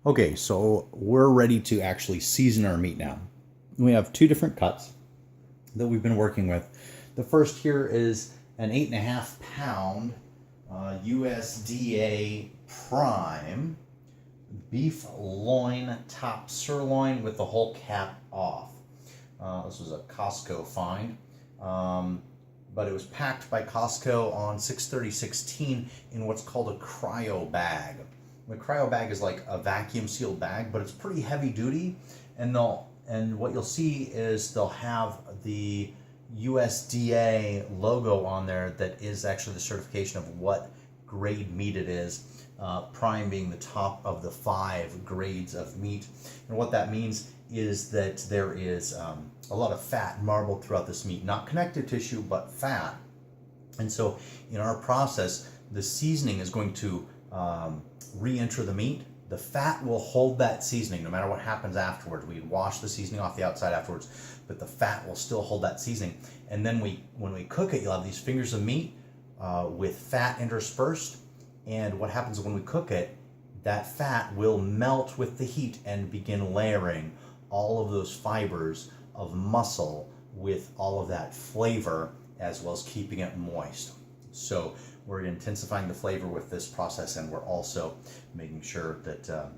Okay, so we're ready to actually season our meat now. We have two different cuts that we've been working with. The first here is an 8.5 pound USDA prime beef loin top sirloin with the whole cap off. This was a Costco find. But it was packed by Costco on 6/30/16 in what's called a cryo bag. The cryo bag is like a vacuum sealed bag, but it's pretty heavy duty, and what you'll see is they'll have the USDA logo on there that is actually the certification of what grade meat it is. Prime being the top of the 5 grades of meat, and what that means is that there is a lot of fat marbled throughout this meat, not connective tissue, but fat. And so in our process, the seasoning is going to re-enter the meat. The fat will hold that seasoning no matter what happens afterwards. We wash the seasoning off the outside afterwards, but the fat will still hold that seasoning. And then when we cook it, you'll have these fingers of meat with fat interspersed. And what happens when we cook it, that fat will melt with the heat and begin layering all of those fibers of muscle with all of that flavor, as well as keeping it moist. So we're intensifying the flavor with this process, and we're also making sure that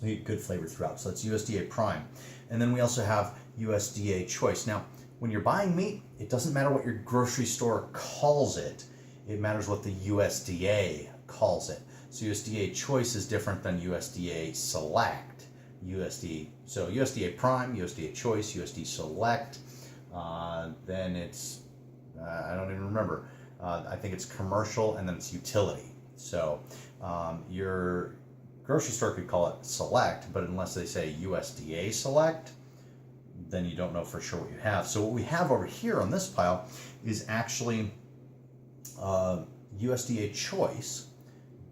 we get good flavor throughout. So that's USDA Prime. And then we also have USDA Choice. Now, when you're buying meat, it doesn't matter what your grocery store calls it. It matters what the USDA calls it. So USDA Choice is different than USDA Select. So USDA Prime, USDA Choice, USDA Select, then it's, I don't even remember. I think it's commercial, and then it's utility. So your grocery store could call it Select, but unless they say USDA Select, then you don't know for sure what you have. So what we have over here on this pile is actually USDA Choice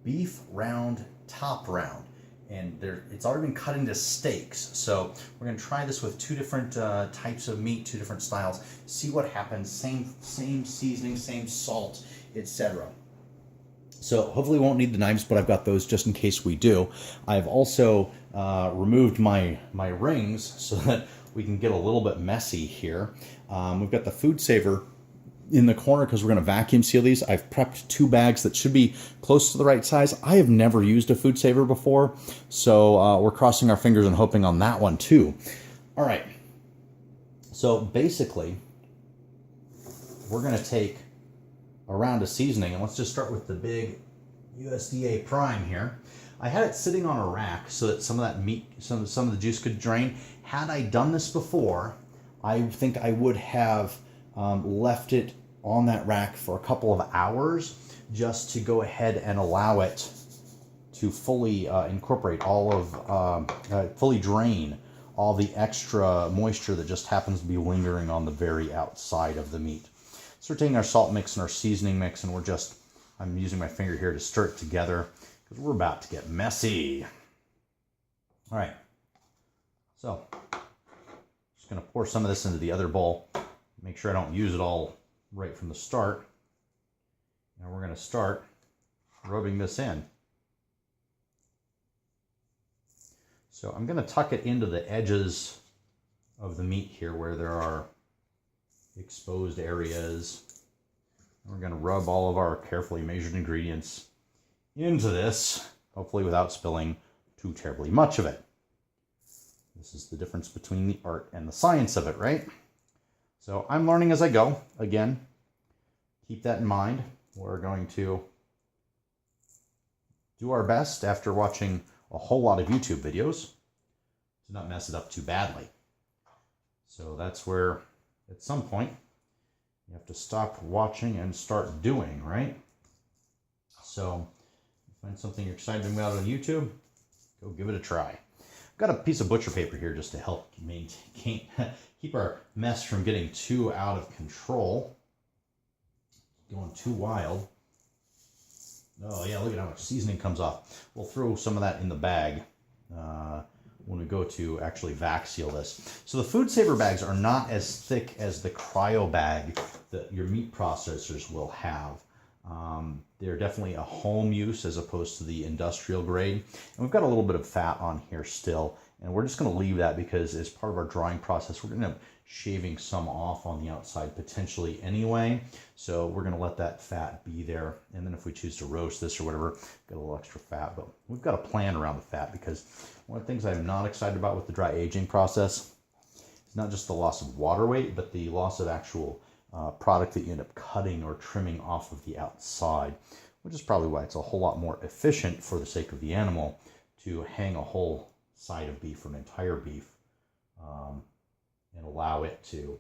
beef round top round, and it's already been cut into steaks. So we're going to try this with 2 different types of meat, 2 different styles, see what happens. Same seasoning, same salt, etc. So hopefully we won't need the knives, but I've got those just in case we do. I've also removed my rings so that we can get a little bit messy here. We've got the food saver in the corner because we're going to vacuum seal these. I've prepped 2 bags that should be close to the right size. I have never used a food saver before, so we're crossing our fingers and hoping on that one too. All right, so basically we're going to take a round of seasoning, and let's just start with the big USDA Prime here. I had it sitting on a rack so that some of that meat, some of the juice could drain. Had I done this before, I think I would have left it on that rack for a couple of hours just to go ahead and allow it to fully incorporate all of, fully drain all the extra moisture that just happens to be lingering on the very outside of the meat. So we're taking our salt mix and our seasoning mix, and I'm using my finger here to stir it together because we're about to get messy. All right, so just going to pour some of this into the other bowl. Make sure I don't use it all right from the start. Now we're going to start rubbing this in. So I'm going to tuck it into the edges of the meat here where there are exposed areas. And we're going to rub all of our carefully measured ingredients into this, hopefully without spilling too terribly much of it. This is the difference between the art and the science of it, right? So I'm learning as I go. Again, keep that in mind. We're going to do our best after watching a whole lot of YouTube videos to not mess it up too badly. So that's where, at some point, you have to stop watching and start doing, right? So, if you find something you're excited about on YouTube, go give it a try. I've got a piece of butcher paper here just to help maintain, keep our mess from getting too out of control, going too wild. Oh yeah, look at how much seasoning comes off. We'll throw some of that in the bag when we go to actually vac seal this. So the food saver bags are not as thick as the cryo bag that your meat processors will have. They're definitely a home use as opposed to the industrial grade. And we've got a little bit of fat on here still, and we're just going to leave that because as part of our drying process, we're going to end up shaving some off on the outside potentially anyway. So we're going to let that fat be there. And then if we choose to roast this or whatever, get a little extra fat. But we've got a plan around the fat, because one of the things I'm not excited about with the dry aging process is not just the loss of water weight, but the loss of actual product that you end up cutting or trimming off of the outside, which is probably why it's a whole lot more efficient for the sake of the animal to hang a whole side of beef or an entire beef and allow it to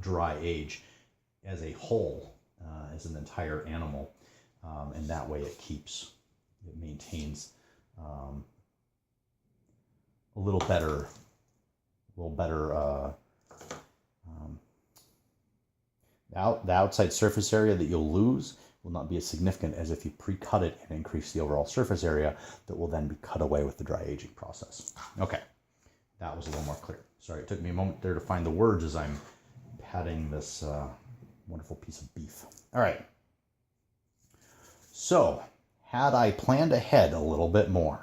dry age as a whole, as an entire animal, and that way it maintains a little better the outside surface area that you'll lose will not be as significant as if you pre-cut it and increase the overall surface area that will then be cut away with the dry aging process. Okay, that was a little more clear. Sorry, it took me a moment there to find the words as I'm patting this wonderful piece of beef. All right. So, had I planned ahead a little bit more,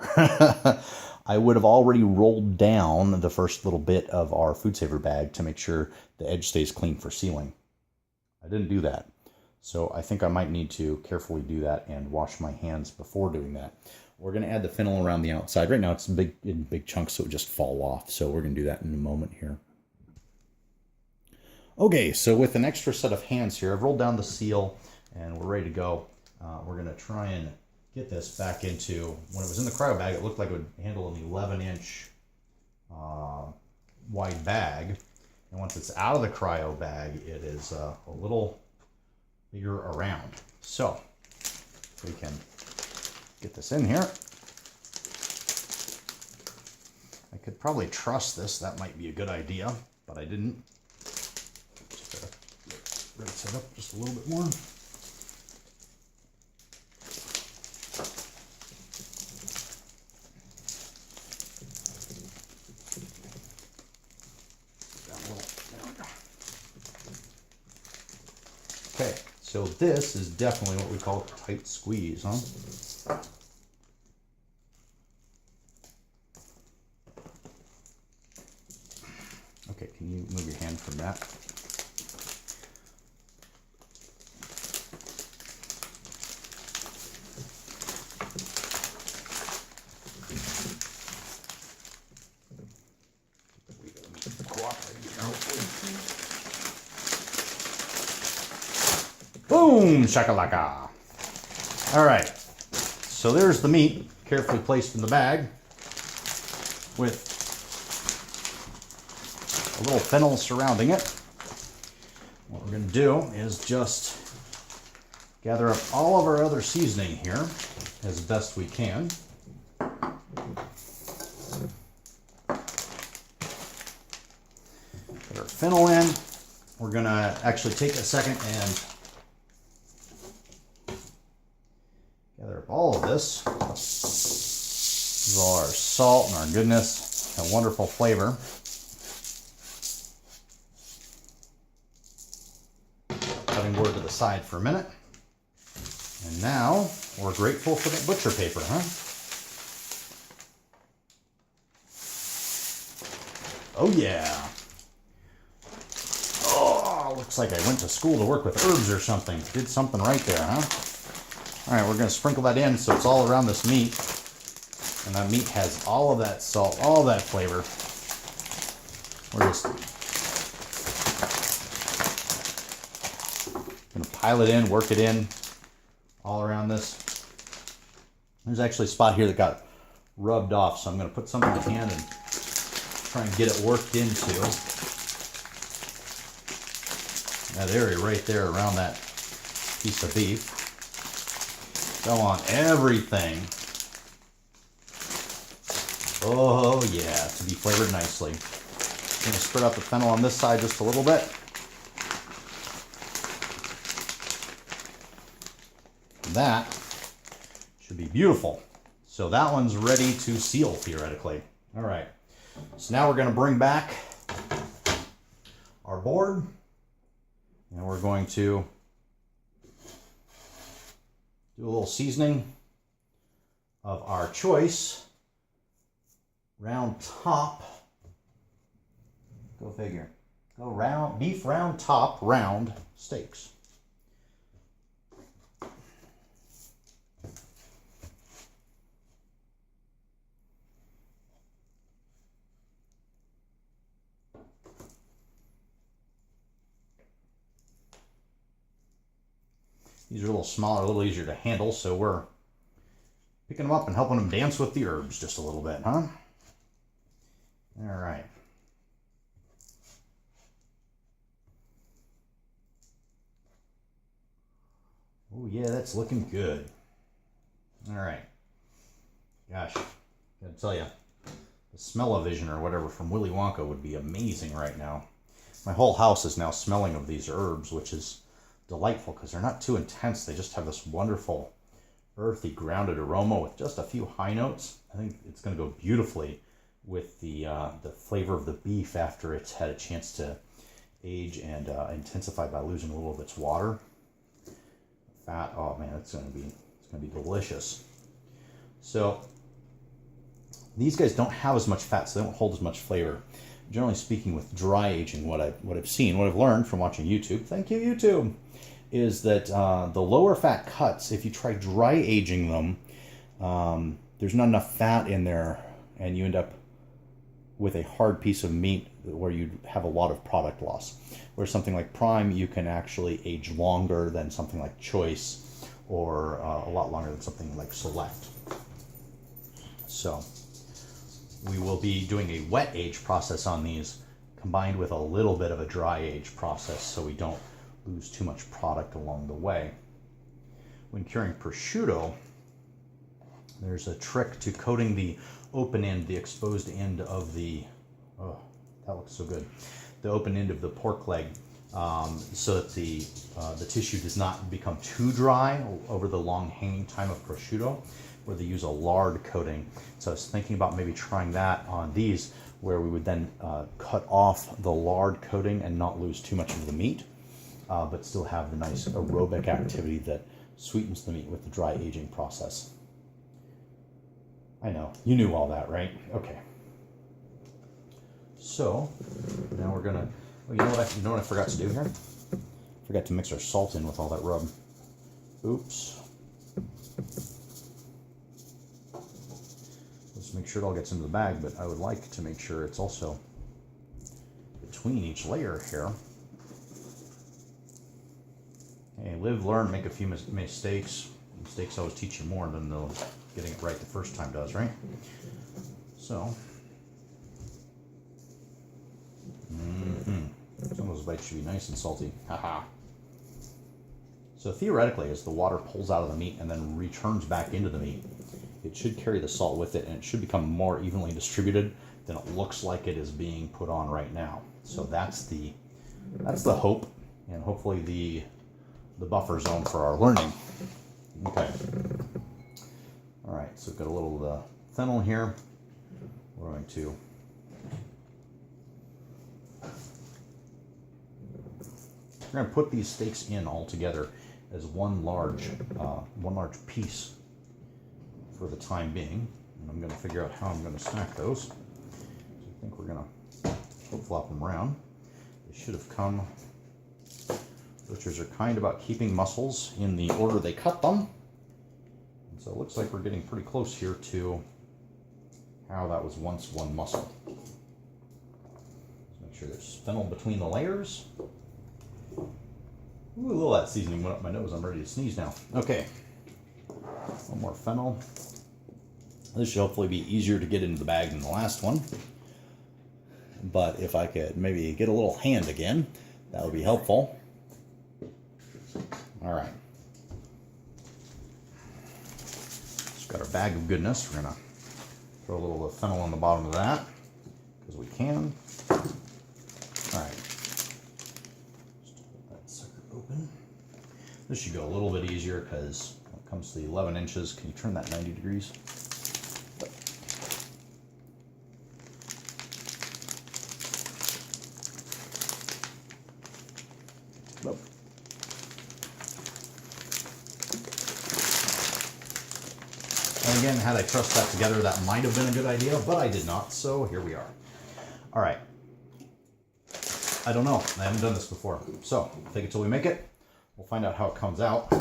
I would have already rolled down the first little bit of our Food Saver bag to make sure the edge stays clean for sealing. I didn't do that. So I think I might need to carefully do that and wash my hands before doing that. We're going to add the fennel around the outside. Right now it's in big chunks, so it would just fall off. So we're going to do that in a moment here. Okay, so with an extra set of hands here, I've rolled down the seal and we're ready to go. We're going to try and get this back into, when it was in the cryo bag, it looked like it would handle an 11-inch wide bag. And once it's out of the cryo bag, it is a little bigger around. So we can get this in here. I could probably truss this. That might be a good idea, but I didn't. Just gotta rinse it up just a little bit more. Okay, so this is definitely what we call a tight squeeze, huh? Okay, can you move your hand from that? Boom, shakalaka. All right, so there's the meat carefully placed in the bag with a little fennel surrounding it. What we're going to do is just gather up all of our other seasoning here as best we can. Put our fennel in. We're going to actually take a second and gather up all of this. This is all our salt and our goodness, a wonderful flavor. Cutting board to the side for a minute. And now we're grateful for the butcher paper, huh? Oh yeah. Oh, looks like I went to school to work with herbs or something. Did something right there, huh? All right, we're going to sprinkle that in so it's all around this meat. And that meat has all of that salt, all of that flavor. We're just going to pile it in, work it in all around this. There's actually a spot here that got rubbed off, so I'm going to put some in my hand and try and get it worked into that area right there around that piece of beef. Go on everything. Oh yeah, to be flavored nicely. I'm going to spread out the fennel on this side just a little bit. That should be beautiful. So that one's ready to seal theoretically. All right. So now we're going to bring back our board and we're going to Do a little seasoning of our choice. Round top. Go figure. Go round, beef round top, round steaks. These are a little smaller, a little easier to handle, so we're picking them up and helping them dance with the herbs just a little bit, huh? All right. Oh yeah, that's looking good. All right. Gosh, gotta tell you, the smell-o-vision or whatever from Willy Wonka would be amazing right now. My whole house is now smelling of these herbs, which is delightful because they're not too intense. They just have this wonderful earthy grounded aroma with just a few high notes. I think it's going to go beautifully with the flavor of the beef after it's had a chance to age and intensify by losing a little of its water. Fat, oh man, it's going to be delicious. So these guys don't have as much fat, so they don't hold as much flavor. Generally speaking, with dry aging, what I've learned from watching YouTube, thank you YouTube, is that the lower fat cuts, if you try dry aging them, there's not enough fat in there, and you end up with a hard piece of meat where you have a lot of product loss. Whereas something like Prime, you can actually age longer than something like Choice, or a lot longer than something like Select. So we will be doing a wet age process on these combined with a little bit of a dry age process so we don't lose too much product along the way. When curing prosciutto, there's a trick to coating the open end, the exposed end of the, oh, that looks so good, the open end of the pork leg, so that the tissue does not become too dry over the long hanging time of prosciutto, where they use a lard coating. So I was thinking about maybe trying that on these, where we would then cut off the lard coating and not lose too much of the meat, but still have the nice aerobic activity that sweetens the meat with the dry aging process. I know, you knew all that, right? Okay. So now we're gonna, oh, you know what I forgot to do here? Forgot to mix our salt in with all that rub. Oops. Let's make sure it all gets into the bag, but I would like to make sure it's also between each layer here. Hey, live, learn, make a few mistakes. Mistakes always teach you more than getting it right the first time does, right? So, some of those bites should be nice and salty. Haha. So theoretically, as the water pulls out of the meat and then returns back into the meat, it should carry the salt with it, and it should become more evenly distributed than it looks like it is being put on right now. So that's the hope, and hopefully the buffer zone for our learning. Okay. All right, so we've got a little fennel here. We're going to put these steaks in all together as one large piece for the time being, and I'm going to figure out how I'm going to stack those. So I think we're going to flip-flop them around. They should have come. Butchers are kind about keeping muscles in the order they cut them. And so it looks like we're getting pretty close here to how that was once one muscle. Let's make sure there's fennel between the layers. Ooh, a little of that seasoning went up my nose. I'm ready to sneeze now. Okay. One more fennel. This should hopefully be easier to get into the bag than the last one. But if I could maybe get a little hand again, that would be helpful. All right. Just got our bag of goodness. We're gonna throw a little fennel on the bottom of that because we can. All right. Just hold that sucker open. This should go a little bit easier because when it comes to the 11 inches, can you turn that 90 degrees? again, had I trussed that together, that might have been a good idea, but I did not, so here we are. All right. I don't know. I haven't done this before. So, take it till we make it. We'll find out how it comes out.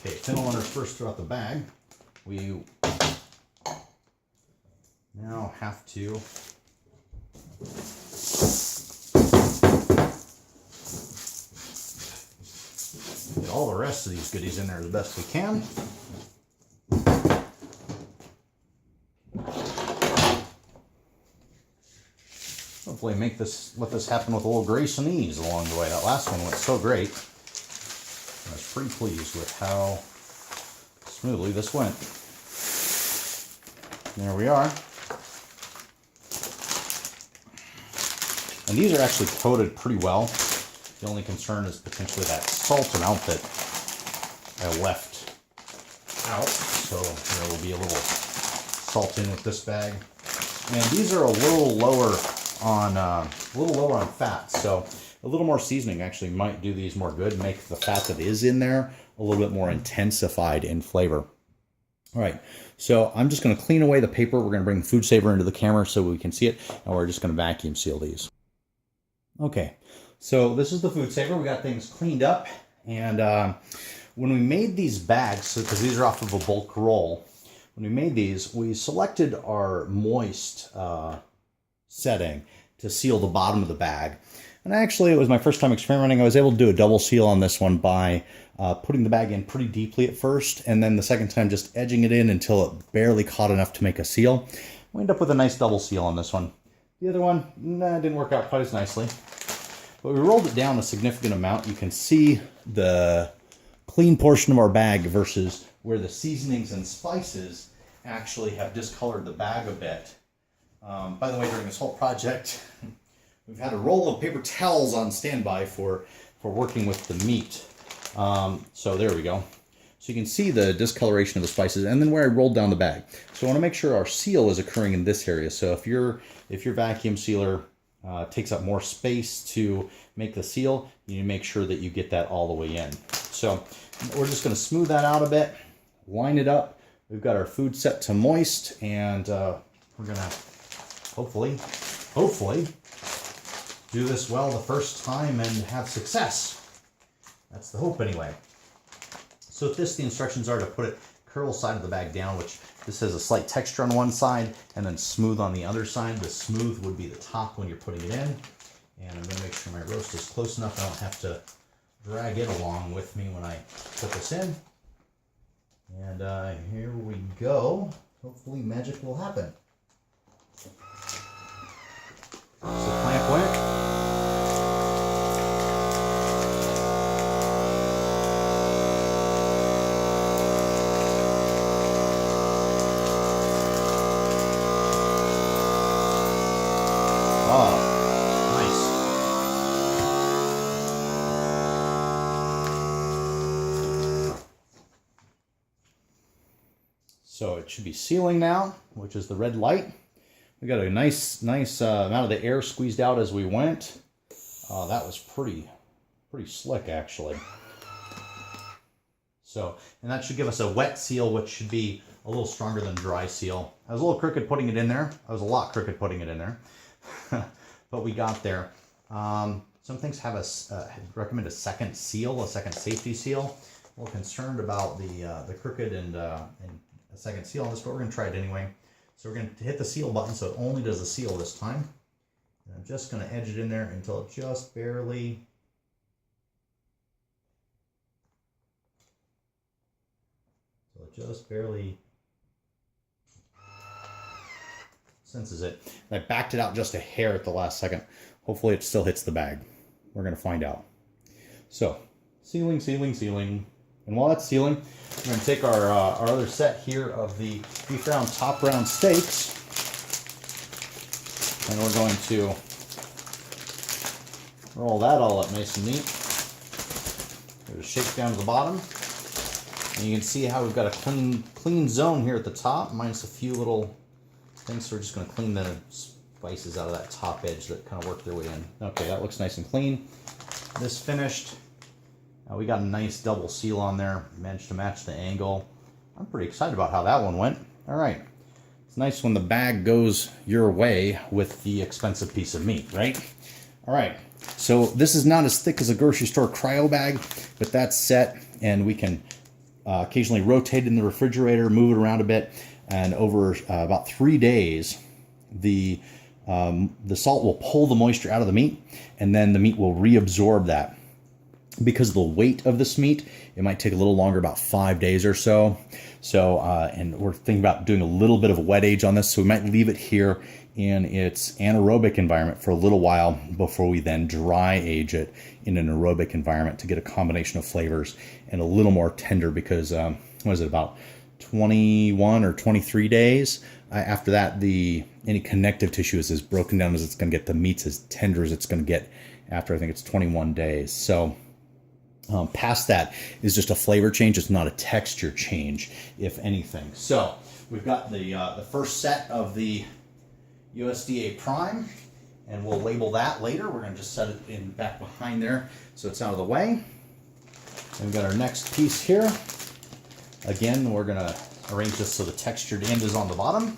Okay, thinner liners first throughout the bag. We now have to get all the rest of these goodies in there as best we can. Hopefully let this happen with a little grace and ease along the way. That last one went so great. I was pretty pleased with how smoothly this went. There we are. And these are actually coated pretty well. The only concern is potentially that salt amount that I left out. So there will be a little salt in with this bag. And these are a little lower on fat. So a little more seasoning actually might do these more good, make the fat that is in there a little bit more intensified in flavor. All right, so I'm just going to clean away the paper. We're going to bring the food saver into the camera so we can see it, and we're just going to vacuum seal these. Okay, so this is the food saver. We got things cleaned up, and when we made these bags, because these are off of a bulk roll, when we made these, we selected our moist setting to seal the bottom of the bag. And actually, it was my first time experimenting. I was able to do a double seal on this one by putting the bag in pretty deeply at first, and then the second time just edging it in until it barely caught enough to make a seal. We ended up with a nice double seal on this one. The other one, didn't work out quite as nicely. But we rolled it down a significant amount. You can see the clean portion of our bag versus where the seasonings and spices actually have discolored the bag a bit. By the way, during this whole project, we've had a roll of paper towels on standby for working with the meat. So there we go. So you can see the discoloration of the spices and then where I rolled down the bag. So I want to make sure our seal is occurring in this area. So if your vacuum sealer takes up more space to make the seal, you need to make sure that you get that all the way in. So we're just going to smooth that out a bit, line it up. We've got our food set to moist, and we're going to hopefully do this well the first time and have success. That's the hope anyway. So the instructions are to put it curl side of the bag down, which this has a slight texture on one side and then smooth on the other side. The smooth would be the top when you're putting it in. And I'm going to make sure my roast is close enough I don't have to drag it along with me when I put this in. And here we go. Hopefully magic will happen. So clamp went. So it should be sealing now, which is the red light. We got a nice amount of the air squeezed out as we went. That was pretty slick actually. So, and that should give us a wet seal, which should be a little stronger than dry seal. I was a little crooked putting it in there. I was a lot crooked putting it in there, but we got there. Some things have recommend a second seal, a second safety seal. A little concerned about the crooked and a second seal on this, but we're going to try it anyway. So we're going to hit the seal button so it only does the seal this time. And I'm just going to edge it in there until it just barely senses it. And I backed it out just a hair at the last second. Hopefully it still hits the bag. We're going to find out. So sealing. And while that's sealing, we're going to take our other set here of the beef round top round steaks, and we're going to roll that all up nice and neat. There's a shake down to the bottom, and you can see how we've got a clean zone here at the top, minus a few little things. So we're just going to clean the vices out of that top edge that kind of work their way in. Okay, that looks nice and clean. This finished. We got a nice double seal on there. Managed to match the angle. I'm pretty excited about how that one went. All right. It's nice when the bag goes your way with the expensive piece of meat, right? All right. So this is not as thick as a grocery store cryo bag, but that's set, and we can occasionally rotate it in the refrigerator, move it around a bit, and over about 3 days, the salt will pull the moisture out of the meat, and then the meat will reabsorb that. Because of the weight of this meat, it might take a little longer, about 5 days or so. So, and we're thinking about doing a little bit of a wet age on this, so we might leave it here in its anaerobic environment for a little while before we then dry age it in an aerobic environment to get a combination of flavors and a little more tender, because, what is it, about 21 or 23 days? After that, any connective tissue is as broken down as it's going to get. The meat's as tender as it's going to get after, I think it's 21 days. So past that is just a flavor change. It's not a texture change, if anything. So we've got the first set of the USDA Prime, and we'll label that later. We're going to just set it in back behind there so it's out of the way. And we've got our next piece here. Again, we're going to arrange this so the textured end is on the bottom.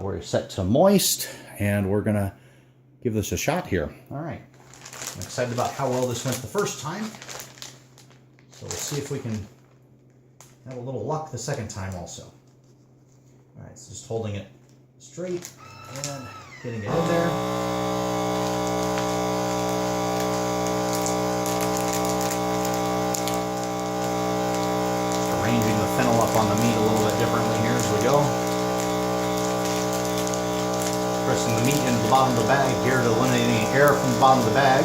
We're set to moist, and we're going to give this a shot here. All right. I'm excited about how well this went the first time. So we'll see if we can have a little luck the second time also. All right, so just holding it straight and getting it in there. Arranging the fennel up on the meat a little bit differently here as we go. Pressing the meat into the bottom of the bag here to eliminate any air from the bottom of the bag.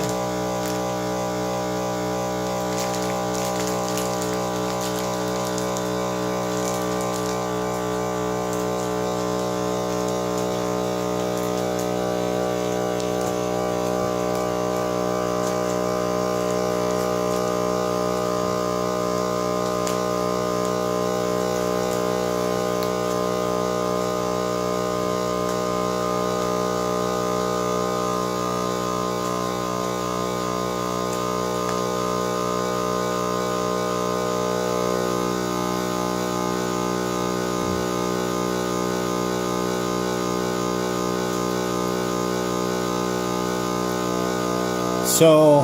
So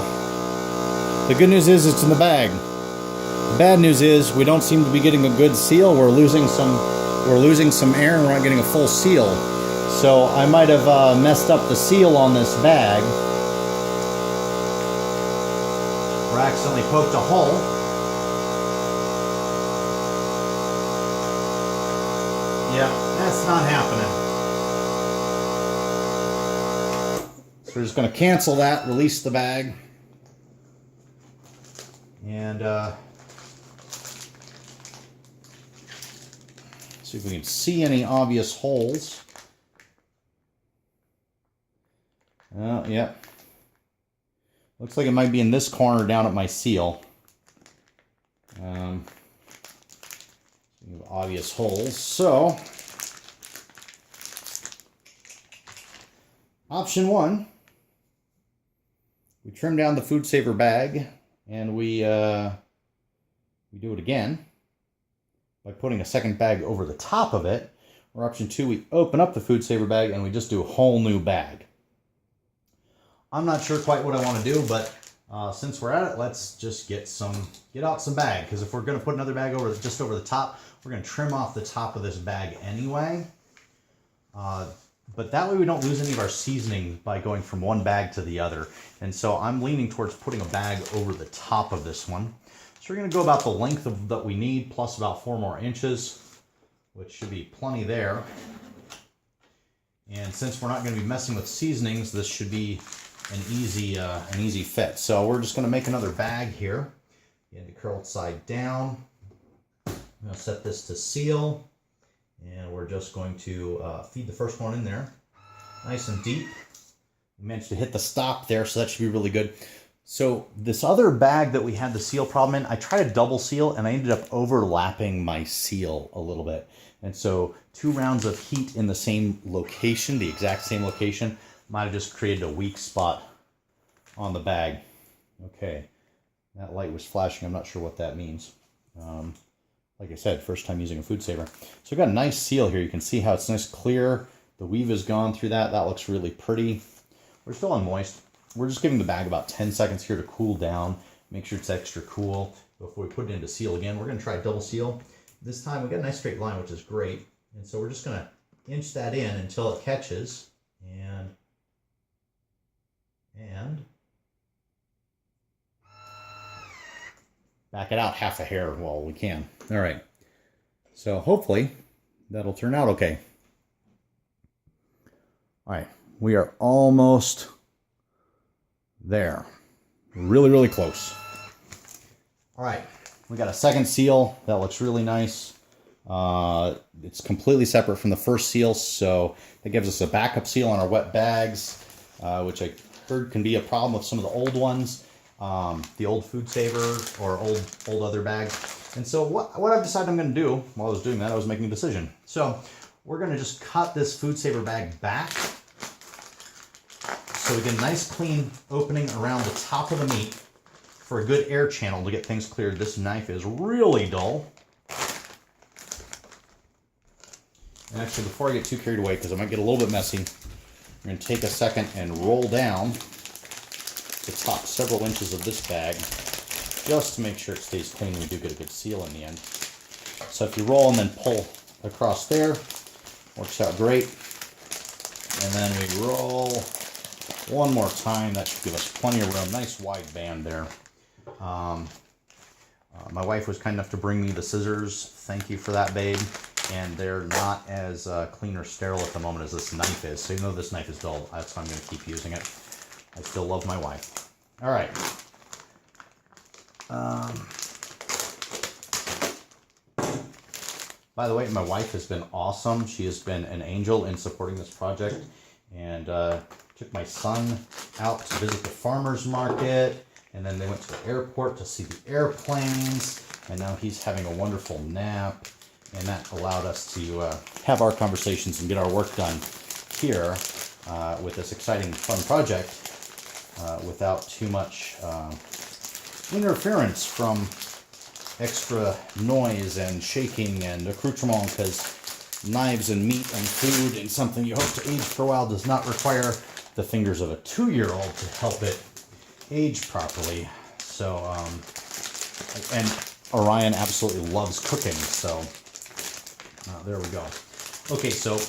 the good news is it's in the bag. The bad news is we don't seem to be getting a good seal. We're losing some air, and we're not getting a full seal. So I might have messed up the seal on this bag, or accidentally poked a hole. Yeah, that's not happening. So we're just going to cancel that, release the bag, and see if we can see any obvious holes. Oh, yeah. Looks like it might be in this corner down at my seal. Obvious holes. So, option one. We trim down the Food Saver bag, and we do it again by putting a second bag over the top of it. Or option two, we open up the Food Saver bag and we just do a whole new bag. I'm not sure quite what I want to do, but since we're at it, let's just get out some bag. Because if we're going to put another bag just over the top, we're going to trim off the top of this bag anyway. But that way we don't lose any of our seasoning by going from one bag to the other. And so I'm leaning towards putting a bag over the top of this one. So we're going to go about the length that we need, plus about 4 more inches, which should be plenty there. And since we're not going to be messing with seasonings, this should be an easy fit. So we're just going to make another bag here. Get it curled side down. I'm going to set this to seal. And we're just going to feed the first one in there, nice and deep. We managed to hit the stop there, so that should be really good. So this other bag that we had the seal problem in, I tried a double seal, and I ended up overlapping my seal a little bit. And so 2 rounds of heat in the same location, the exact same location, might have just created a weak spot on the bag. Okay, that light was flashing. I'm not sure what that means. Like I said, first time using a food saver. So we've got a nice seal here. You can see how it's nice clear. The weave has gone through that. That looks really pretty. We're still on moist. We're just giving the bag about 10 seconds here to cool down. Make sure it's extra cool before we put it into seal again. We're going to try double seal. This time we got a nice straight line, which is great. And so we're just going to inch that in until it catches. And back it out half a hair while we can. All right. So hopefully that'll turn out okay. All right. We are almost there. Really, really close. All right. We got a second seal. That looks really nice. It's completely separate from the first seal, so that gives us a backup seal on our wet bags, which I heard can be a problem with some of the old ones. The old food saver or old other bags. And so what I've decided I'm going to do while I was doing that, I was making a decision. So we're going to just cut this food saver bag back so we get a nice clean opening around the top of the meat for a good air channel to get things cleared. This knife is really dull. And actually, before I get too carried away, because I might get a little bit messy, I'm going to take a second and roll down the top several inches of this bag just to make sure it stays clean. We do get a good seal in the end. So if you roll and then pull across there, works out great. And then we roll one more time. That should give us plenty of room. Nice wide band there. My wife was kind enough to bring me the scissors. Thank you for that, babe. And they're not as clean or sterile at the moment as this knife is. So even though this knife is dull, that's why I'm going to keep using it. I still love my wife. All right. By the way, my wife has been awesome. She has been an angel in supporting this project, and took my son out to visit the farmer's market, and then they went to the airport to see the airplanes, and now he's having a wonderful nap, and that allowed us to have our conversations and get our work done here with this exciting, fun project without too much interference from extra noise and shaking and accoutrement, because knives and meat and food and something you hope to age for a while does not require the fingers of a 2-year-old to help it age properly. So, and Orion absolutely loves cooking, so there we go. Okay, so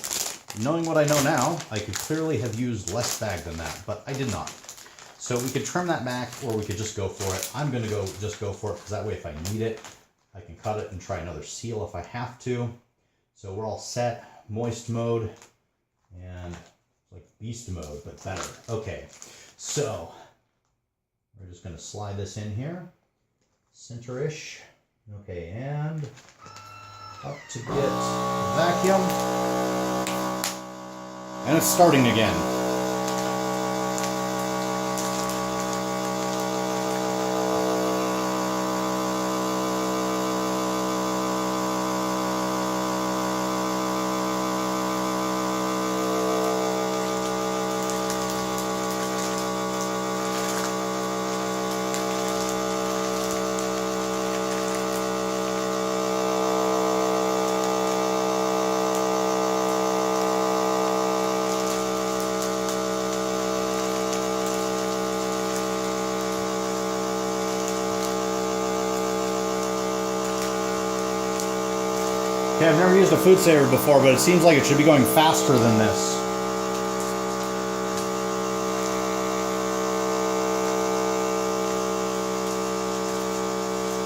knowing what I know now, I could clearly have used less bag than that, but I did not. So we could trim that back, or we could just go for it. I'm going to just go for it, because that way if I need it, I can cut it and try another seal if I have to. So we're all set. Moist mode and like beast mode, but better. Okay, so we're just going to slide this in here, center-ish. Okay, and up to get the vacuum. And it's starting again. Okay, I've never used a food saver before, but it seems like it should be going faster than this.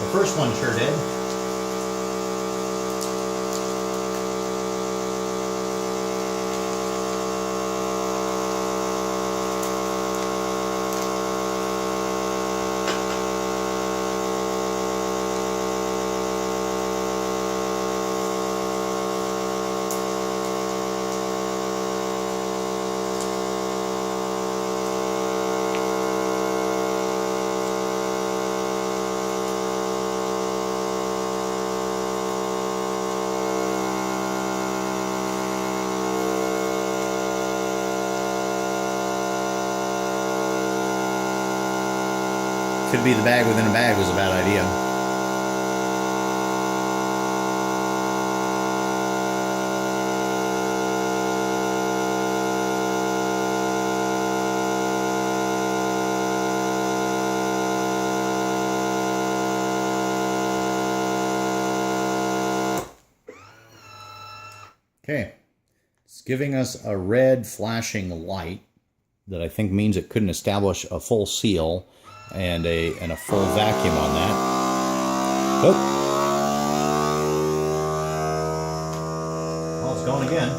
The first one sure did. could be the bag within a bag was a bad idea. Okay, it's giving us a red flashing light that I think means it couldn't establish a full seal and a full vacuum on that. Oh. Well, it's going again.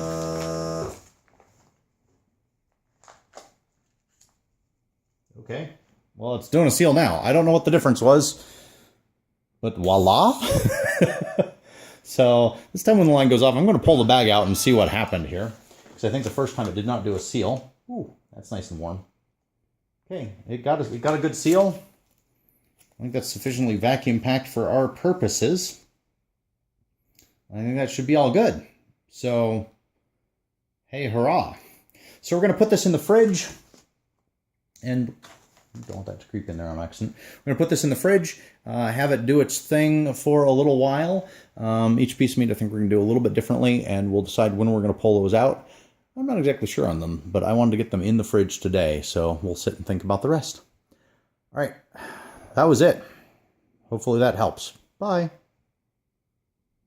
Okay. Well, it's doing a seal now. I don't know what the difference was, but voila. So this time when the line goes off, I'm going to pull the bag out and see what happened here. Because I think the first time it did not do a seal. Ooh, that's nice and warm. Okay, it got a good seal. I think that's sufficiently vacuum packed for our purposes. I think that should be all good. So, hey, hurrah. So we're going to put this in the fridge. And don't want that to creep in there on accident. We're going to put this in the fridge, have it do its thing for a little while. Each piece of meat I think we're going to do a little bit differently, and we'll decide when we're going to pull those out. I'm not exactly sure on them, but I wanted to get them in the fridge today, so we'll sit and think about the rest. All right, that was it. Hopefully that helps. Bye.